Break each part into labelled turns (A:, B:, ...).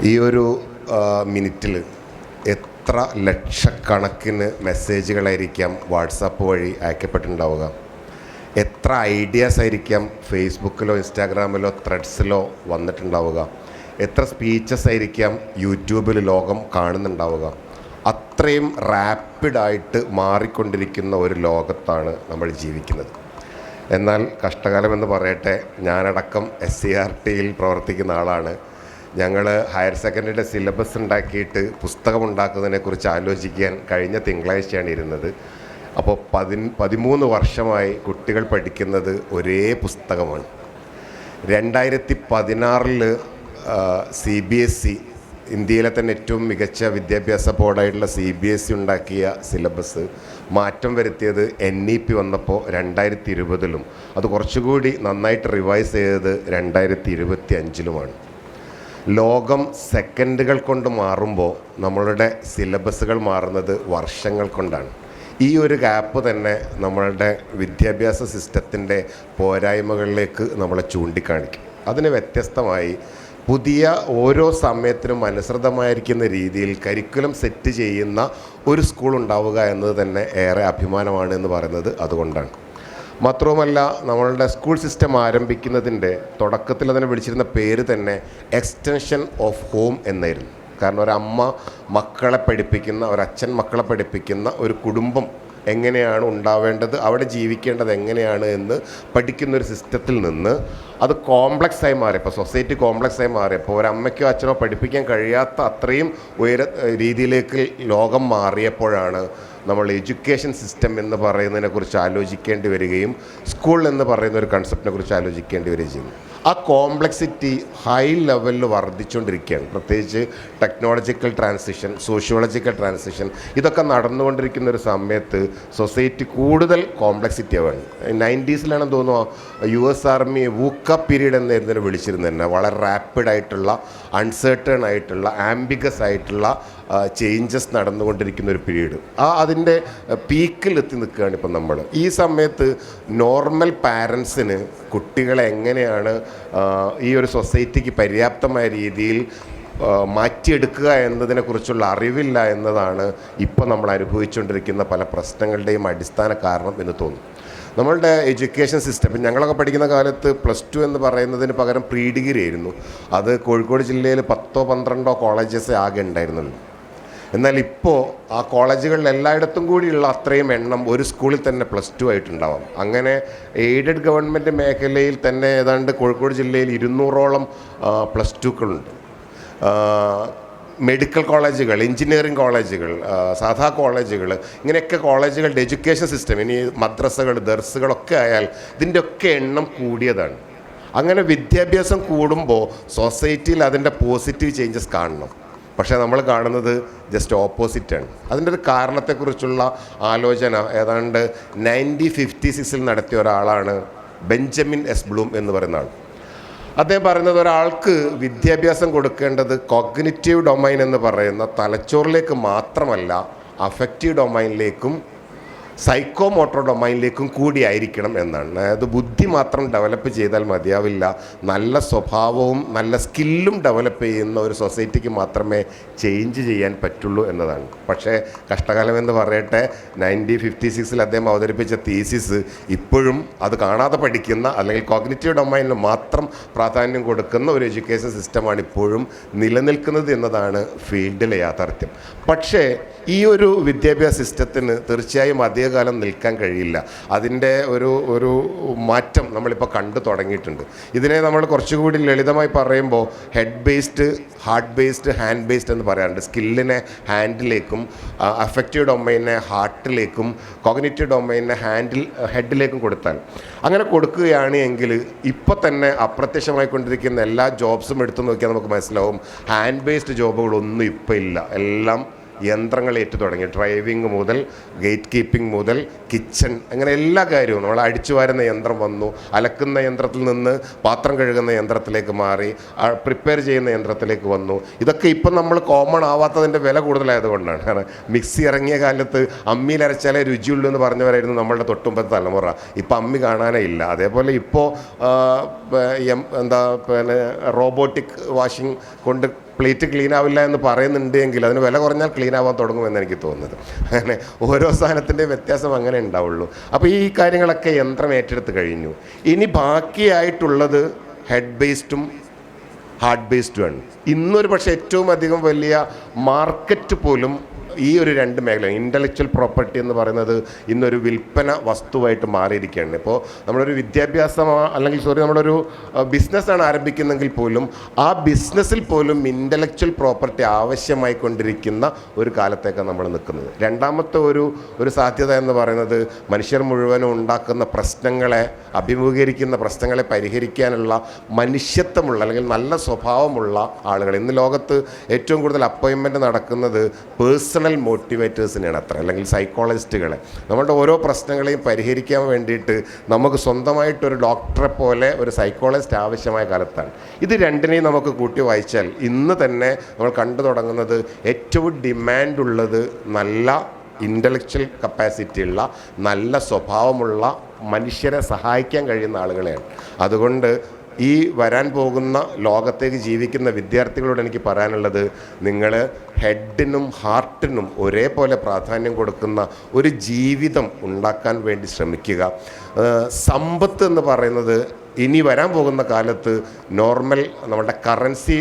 A: ഈ ഒരു മിനിറ്റിൽ എത്ര ലക്ഷക്കണക്കിന് മെസ്സേജുകളായിരിക്കാം വാട്സാപ്പ് വഴി അയക്കപ്പെട്ടിട്ടുണ്ടാവുക, എത്ര ഐഡിയാസ് ആയിരിക്കാം ഫേസ്ബുക്കിലോ ഇൻസ്റ്റാഗ്രാമിലോ ത്രെഡ്സിലോ വന്നിട്ടുണ്ടാവുക, എത്ര സ്പീച്ചസ് ആയിരിക്കാം യൂട്യൂബിൽ ലോകം കാണുന്നുണ്ടാവുക. അത്രയും റാപ്പിഡായിട്ട് മാറിക്കൊണ്ടിരിക്കുന്ന ഒരു ലോകത്താണ് നമ്മൾ ജീവിക്കുന്നത്. എന്നാൽ കഷ്ടകാലമെന്ന് പറയട്ടെ, ഞാനടക്കം SCERTയിൽ പ്രവർത്തിക്കുന്ന ആളാണ്. ഞങ്ങൾ ഹയർ സെക്കൻഡറിയുടെ സിലബസ് ഉണ്ടാക്കിയിട്ട് പുസ്തകമുണ്ടാക്കുന്നതിനെക്കുറിച്ച് ആലോചിക്കാൻ കഴിഞ്ഞ തിങ്കളാഴ്ചയാണ് ഇരുന്നത്. അപ്പോൾ 13 വർഷമായി കുട്ടികൾ പഠിക്കുന്നത് ഒരേ പുസ്തകമാണ്. 2016 CBSE, ഇന്ത്യയിലെ തന്നെ ഏറ്റവും മികച്ച വിദ്യാഭ്യാസ ബോർഡായിട്ടുള്ള CBSE ഉണ്ടാക്കിയ സിലബസ് മാറ്റം വരുത്തിയത് NEP വന്നപ്പോൾ 2020-ലും, അത് കുറച്ചുകൂടി നന്നായിട്ട് റിവൈസ് ചെയ്തത് 2025-ലുമാണ്. ലോകം സെക്കൻഡുകൾ കൊണ്ട് മാറുമ്പോൾ നമ്മളുടെ സിലബസുകൾ മാറുന്നത് വർഷങ്ങൾ കൊണ്ടാണ്. ഈ ഒരു ഗ്യാപ്പ് തന്നെ നമ്മളുടെ വിദ്യാഭ്യാസ സിസ്റ്റത്തിൻ്റെ പോരായ്മകളിലേക്ക് നമ്മളെ ചൂണ്ടിക്കാണിക്കും. അതിന് വ്യത്യസ്തമായി പുതിയ ഓരോ സമയത്തിനും അനുസൃതമായിരിക്കുന്ന രീതിയിൽ കരിക്കുലം സെറ്റ് ചെയ്യുന്ന ഒരു സ്കൂൾ ഉണ്ടാവുക എന്നത് തന്നെ ഏറെ അഭിമാനമാണ് എന്ന് പറയുന്നത് അതുകൊണ്ടാണ്. മാത്രവുമല്ല, നമ്മളുടെ സ്കൂൾ സിസ്റ്റം ആരംഭിക്കുന്നതിൻ്റെ തുടക്കത്തിൽ അതിനെ വിളിച്ചിരുന്ന പേര് തന്നെ എക്സ്റ്റൻഷൻ ഓഫ് ഹോം എന്നായിരുന്നു. കാരണം ഒരമ്മ മക്കളെ പഠിപ്പിക്കുന്ന, ഒരച്ഛൻ മക്കളെ പഠിപ്പിക്കുന്ന ഒരു കുടുംബം എങ്ങനെയാണ് ഉണ്ടാവേണ്ടത്, അവിടെ ജീവിക്കേണ്ടത് എങ്ങനെയാണ് എന്ന് പഠിക്കുന്നൊരു സിസ്റ്റത്തിൽ നിന്ന് അത് കോംപ്ലക്സായി മാറിയപ്പോൾ, സൊസൈറ്റി കോംപ്ലക്സായി മാറിയപ്പോൾ, ഒരമ്മയ്ക്കോ അച്ഛനോ പഠിപ്പിക്കാൻ കഴിയാത്ത അത്രയും രീതിയിലേക്ക് ലോകം മാറിയപ്പോഴാണ് നമ്മൾ എഡ്യൂക്കേഷൻ സിസ്റ്റം എന്ന് പറയുന്നതിനെക്കുറിച്ച് ആലോചിക്കേണ്ടി വരികയും സ്കൂൾ എന്ന് പറയുന്ന ഒരു കൺസെപ്റ്റിനെ കുറിച്ച് ആലോചിക്കേണ്ടി വരികയും ചെയ്യുന്നു. ആ കോംപ്ലക്സിറ്റി ഹൈ ലെവലിൽ വർദ്ധിച്ചുകൊണ്ടിരിക്കുകയാണ്. പ്രത്യേകിച്ച് ടെക്നോളജിക്കൽ ട്രാൻസിഷൻ, സോഷ്യോളജിക്കൽ ട്രാൻസിഷൻ, ഇതൊക്കെ നടന്നുകൊണ്ടിരിക്കുന്ന ഒരു സമയത്ത് സൊസൈറ്റി കൂടുതൽ കോംപ്ലക്സിറ്റി ആവുകയാണ്. 90s തോന്നുന്നു US ആർമി വൂക്ക പീരീഡ് എന്നായിരുന്നു വിളിച്ചിരുന്നത് തന്നെ. വളരെ റാപ്പിഡായിട്ടുള്ള, അൺസേർട്ടൺ ആയിട്ടുള്ള, ആംബിഗസ് ആയിട്ടുള്ള ചേഞ്ചസ് നടന്നുകൊണ്ടിരിക്കുന്ന ഒരു പീരീഡ്. അതിൻ്റെ പീക്കിലെത്തി നിൽക്കുകയാണ് ഇപ്പം നമ്മൾ. ഈ സമയത്ത് നോർമൽ പാരൻസിന് കുട്ടികളെ എങ്ങനെയാണ് ഈ ഒരു സൊസൈറ്റിക്ക് പര്യാപ്തമായ രീതിയിൽ മാറ്റിയെടുക്കുക എന്നതിനെക്കുറിച്ചുള്ള അറിവില്ല എന്നതാണ് ഇപ്പോൾ നമ്മൾ അനുഭവിച്ചുകൊണ്ടിരിക്കുന്ന പല പ്രശ്നങ്ങളുടെയും അടിസ്ഥാന കാരണം എന്ന് തോന്നുന്നു. നമ്മളുടെ എഡ്യൂക്കേഷൻ സിസ്റ്റം, ഞങ്ങളൊക്കെ പഠിക്കുന്ന കാലത്ത് +2 എന്ന് പറയുന്നതിന് പകരം പ്രീ ഡിഗ്രി ആയിരുന്നു. അത് കോഴിക്കോട് ജില്ലയിൽ 10-12 കോളേജസ് ആകെ ഉണ്ടായിരുന്നുള്ളൂ. എന്നാൽ ഇപ്പോൾ ആ കോളേജുകളിൽ എല്ലായിടത്തും കൂടിയുള്ള അത്രയും എണ്ണം ഒരു സ്കൂളിൽ തന്നെ +2 ആയിട്ടുണ്ടാവാം. അങ്ങനെ എയ്ഡഡ് ഗവൺമെൻറ് മേഖലയിൽ തന്നെ ഏതാണ്ട് കോഴിക്കോട് ജില്ലയിൽ 200ഓളം +2കളുണ്ട്. മെഡിക്കൽ കോളേജുകൾ, എഞ്ചിനീയറിംഗ് കോളേജുകൾ, സാധാ കോളേജുകൾ, ഇങ്ങനെയൊക്കെ കോളേജുകളുടെ എഡ്യൂക്കേഷൻ സിസ്റ്റം, ഇനി മദ്രസകൾ, ദർസുകളൊക്കെ ആയാൽ ഇതിൻ്റെയൊക്കെ എണ്ണം കൂടിയതാണ്. അങ്ങനെ വിദ്യാഭ്യാസം കൂടുമ്പോൾ സൊസൈറ്റിയിൽ അതിൻ്റെ പോസിറ്റീവ് ചേഞ്ചസ് കാണണം. പക്ഷേ നമ്മൾ കാണുന്നത് ജസ്റ്റ് ഓപ്പോസിറ്റാണ്. അതിൻ്റെ ഒരു കാരണത്തെക്കുറിച്ചുള്ള ആലോചന ഏതാണ്ട് 1956 നടത്തിയ ഒരാളാണ് ബെഞ്ചമിൻ എസ് ബ്ലൂം എന്ന് പറയുന്ന ആൾ. അദ്ദേഹം പറയുന്നത്, ഒരാൾക്ക് വിദ്യാഭ്യാസം കൊടുക്കേണ്ടത് കോഗ്നിറ്റീവ് ഡൊമൈൻ എന്ന് പറയുന്ന തലച്ചോറിലേക്ക് മാത്രമല്ല, അഫക്റ്റീവ് ഡൊമൈനിലേക്കും സൈക്കോ മോട്ടോർ ഡൊമൈനിലേക്കും കൂടിയായിരിക്കണം എന്നാണ്. അതായത് ബുദ്ധി മാത്രം ഡെവലപ്പ് ചെയ്താൽ മതിയാവില്ല, നല്ല സ്വഭാവവും നല്ല സ്കില്ലും ഡെവലപ്പ് ചെയ്യുന്ന ഒരു സൊസൈറ്റിക്ക് മാത്രമേ ചേഞ്ച് ചെയ്യാൻ പറ്റുള്ളൂ എന്നതാണ്. പക്ഷേ കഷ്ടകാലമെന്ന് പറയട്ടെ, 1956 അദ്ദേഹം അവതരിപ്പിച്ച തീസിസ് ഇപ്പോഴും അത് കാണാതെ പഠിക്കുന്ന, അല്ലെങ്കിൽ കോഗ്നിറ്റീവ് ഡൊമൈനിന് മാത്രം പ്രാധാന്യം കൊടുക്കുന്ന ഒരു എഡ്യൂക്കേഷൻ സിസ്റ്റമാണ് ഇപ്പോഴും നിലനിൽക്കുന്നത് എന്നതാണ് ഫീൽഡിലെ യാഥാർത്ഥ്യം. പക്ഷേ ഈ ഒരു വിദ്യാഭ്യാസ സിസ്റ്റത്തിന് തീർച്ചയായും അധികകാലം നിൽക്കാൻ കഴിയില്ല. അതിൻ്റെ ഒരു മാറ്റം നമ്മളിപ്പോൾ കണ്ടു തുടങ്ങിയിട്ടുണ്ട്. ഇതിനെ നമ്മൾ കുറച്ചുകൂടി ലളിതമായി പറയുമ്പോൾ head based, heart based, hand based എന്ന് പറയാറുണ്ട്. സ്കില്ലിനെ ഹാൻഡിലേക്കും, അഫക്റ്റീവ് ഡൊമൈനെ ഹാർട്ടിലേക്കും, കോഗ്നിറ്റീവ് ഡൊമൈനെ ഹെഡിലേക്കും കൊടുത്താൽ, അങ്ങനെ കൊടുക്കുകയാണ് എങ്കിൽ ഇപ്പോൾ തന്നെ അപ്രത്യക്ഷമായിക്കൊണ്ടിരിക്കുന്ന എല്ലാ ജോബ്സും എടുത്തു നോക്കിയാൽ നമുക്ക് മനസ്സിലാവും, ഹാൻഡ് ബേസ്ഡ് ജോബുകളൊന്നും ഇപ്പോൾ ഇല്ല. എല്ലാം യന്ത്രങ്ങൾ ഏറ്റു തുടങ്ങി. ഡ്രൈവിംഗ് മുതൽ ഗേറ്റ് കീപ്പിംഗ് മുതൽ കിച്ചൺ, അങ്ങനെ എല്ലാ കാര്യവും. നമ്മൾ അടിച്ചു വാരുന്ന യന്ത്രം വന്നു, അലക്കുന്ന യന്ത്രത്തിൽ നിന്ന് പാത്രം കഴുകുന്ന യന്ത്രത്തിലേക്ക് മാറി, പ്രിപ്പയർ ചെയ്യുന്ന യന്ത്രത്തിലേക്ക് വന്നു. ഇതൊക്കെ ഇപ്പം നമ്മൾ കോമൺ ആവാത്തതിൻ്റെ വില കൂടുതലായതുകൊണ്ടാണ്. കാരണം മിക്സി ഇറങ്ങിയ കാലത്ത് അമ്മിയിൽ അരച്ചാലേ രുചിയുള്ളൂ എന്ന് പറഞ്ഞവരായിരുന്നു നമ്മളുടെ തൊട്ടുമ്പത്തെ തലമുറ. ഇപ്പം അമ്മി കാണാനേ ഇല്ല. അതേപോലെ ഇപ്പോൾ റോബോട്ടിക് വാഷിംഗ് കൊണ്ട് പ്ലേറ്റ് ക്ലീൻ ആവില്ല എന്ന് പറയുന്നുണ്ട് എങ്കിൽ അതിന് വില കുറഞ്ഞാൽ ക്ലീൻ ആവാൻ തുടങ്ങുമെന്ന് എനിക്ക് തോന്നുന്നത്. അങ്ങനെ ഓരോ സാധനത്തിൻ്റെ വ്യത്യാസം അങ്ങനെ ഉണ്ടാവുള്ളൂ. അപ്പോൾ ഈ കാര്യങ്ങളൊക്കെ യന്ത്രം ഏറ്റെടുത്ത് കഴിഞ്ഞു. ഇനി ബാക്കിയായിട്ടുള്ളത് ഹെഡ് ബേസ്ഡും ഹാർഡ് ബേസ്ഡുമാണ്. ഇന്നൊരു പക്ഷേ ഏറ്റവും അധികം വലിയ മാർക്കറ്റ് പോലും ഈ ഒരു രണ്ട് മേഖല, ഇൻ്റലക്ച്വൽ പ്രോപ്പർട്ടി എന്ന് പറയുന്നത് ഇന്നൊരു വിൽപ്പന വസ്തുവായിട്ട് മാറിയിരിക്കുകയാണ്. ഇപ്പോൾ നമ്മളൊരു വിദ്യാഭ്യാസം നമ്മളൊരു ബിസിനസ്സാണ് ആരംഭിക്കുന്നെങ്കിൽ പോലും ആ ബിസിനസ്സിൽ പോലും ഇൻ്റലക്ച്വൽ പ്രോപ്പർട്ടി ആവശ്യമായി കൊണ്ടിരിക്കുന്ന ഒരു കാലത്തേക്കാണ് നമ്മൾ നിൽക്കുന്നത്. രണ്ടാമത്തെ ഒരു സാധ്യത എന്ന് പറയുന്നത് മനുഷ്യർ മുഴുവനും ഉണ്ടാക്കുന്ന പ്രശ്നങ്ങളെ അഭിമുഖീകരിക്കുന്ന പ്രശ്നങ്ങളെ പരിഹരിക്കാനുള്ള മനുഷ്യത്വമുള്ള അല്ലെങ്കിൽ നല്ല സ്വഭാവമുള്ള ആളുകൾ. ഇന്ന് ലോകത്ത് ഏറ്റവും കൂടുതൽ അപ്പോയിൻമെൻറ്റ് നടക്കുന്നത് പേഴ്സണൽ മോട്ടിവേറ്റേഴ്സിനെയാണ് അത്ര, അല്ലെങ്കിൽ സൈക്കോളജിസ്റ്റുകളെ. നമ്മളുടെ ഓരോ പ്രശ്നങ്ങളെയും പരിഹരിക്കാൻ വേണ്ടിയിട്ട് നമുക്ക് സ്വന്തമായിട്ടൊരു ഡോക്ടറെ പോലെ ഒരു സൈക്കോളജിസ്റ്റ് ആവശ്യമായ കാലത്താണ്. ഇത് രണ്ടിനെയും നമുക്ക് കൂട്ടി വായിച്ചാൽ ഇന്ന് തന്നെ നമ്മൾ കണ്ടു തുടങ്ങുന്നത് ഏറ്റവും ഡിമാൻഡുള്ളത് നല്ല ഇൻ്റലക്ച്വൽ കപ്പാസിറ്റി ഉള്ള, നല്ല സ്വഭാവമുള്ള, മനുഷ്യരെ സഹായിക്കാൻ കഴിയുന്ന ആളുകളെയാണ്. അതുകൊണ്ട് ഈ വരാൻ പോകുന്ന ലോകത്തേക്ക് ജീവിക്കുന്ന വിദ്യാർത്ഥികളോട് എനിക്ക് പറയാനുള്ളത്, നിങ്ങൾ ഹെഡിനും ഹാർട്ടിനും ഒരേപോലെ പ്രാധാന്യം കൊടുക്കുന്ന ഒരു ജീവിതം ഉണ്ടാക്കാൻ വേണ്ടി ശ്രമിക്കുക. സമ്പത്ത് എന്ന് പറയുന്നത് ഇനി വരാൻ പോകുന്ന കാലത്ത് നമ്മുടെ കറൻസി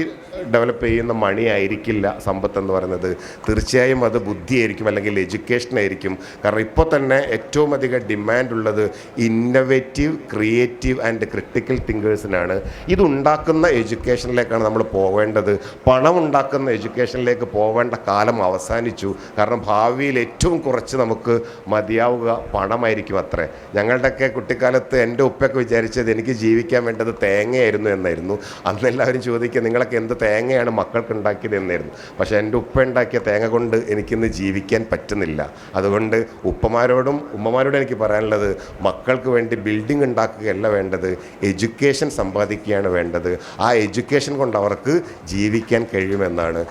A: ഡെവലപ്പ് ചെയ്യുന്ന മണി ആയിരിക്കില്ല സമ്പത്ത് എന്ന് പറയുന്നത്. തീർച്ചയായും അത് ബുദ്ധിയായിരിക്കും, അല്ലെങ്കിൽ എഡ്യൂക്കേഷൻ ആയിരിക്കും. കാരണം ഇപ്പോൾ തന്നെ ഏറ്റവും അധികം ഡിമാൻഡുള്ളത് ഇന്നൊവേറ്റീവ്, ക്രിയേറ്റീവ് ആൻഡ് ക്രിട്ടിക്കൽ തിങ്കേഴ്സിനാണ്. ഇതുണ്ടാക്കുന്ന എഡ്യൂക്കേഷനിലേക്കാണ് നമ്മൾ പോവേണ്ടത്. പണം ഉണ്ടാക്കുന്ന എഡ്യൂക്കേഷനിലേക്ക് പോവേണ്ട കാലം അവസാനിച്ചു. കാരണം ഭാവിയിൽ ഏറ്റവും കുറച്ച് നമുക്ക് മതിയാവുക പണമായിരിക്കും അത്രേ. ഞങ്ങളുടെയൊക്കെ കുട്ടിക്കാലത്ത് എൻ്റെ ഉപ്പയൊക്കെ വിചാരിച്ചത് എനിക്ക് ജീവിക്കാൻ വേണ്ടത് തേങ്ങയായിരുന്നു എന്നായിരുന്നു. അന്ന് എല്ലാവരും ചോദിക്കുക, നിങ്ങളൊക്കെ എന്ത് തേങ്ങയാണ് മക്കൾക്ക് ഉണ്ടാക്കിയത് എന്നായിരുന്നു. പക്ഷേ എൻ്റെ ഉപ്പ ഉണ്ടാക്കിയ തേങ്ങ കൊണ്ട് എനിക്കിന്ന് ജീവിക്കാൻ പറ്റുന്നില്ല. അതുകൊണ്ട് ഉപ്പമാരോടും ഉമ്മമാരോടും എനിക്ക് പറയാനുള്ളത്, മക്കൾക്ക് വേണ്ടി ബിൽഡിംഗ് ഉണ്ടാക്കുകയല്ല വേണ്ടത്, എഡ്യൂക്കേഷൻ സമ്പാദിക്കുകയാണ് വേണ്ടത്. ആ എഡ്യൂക്കേഷൻ കൊണ്ട് അവർക്ക് ജീവിക്കാൻ കഴിയുമെന്നാണ്.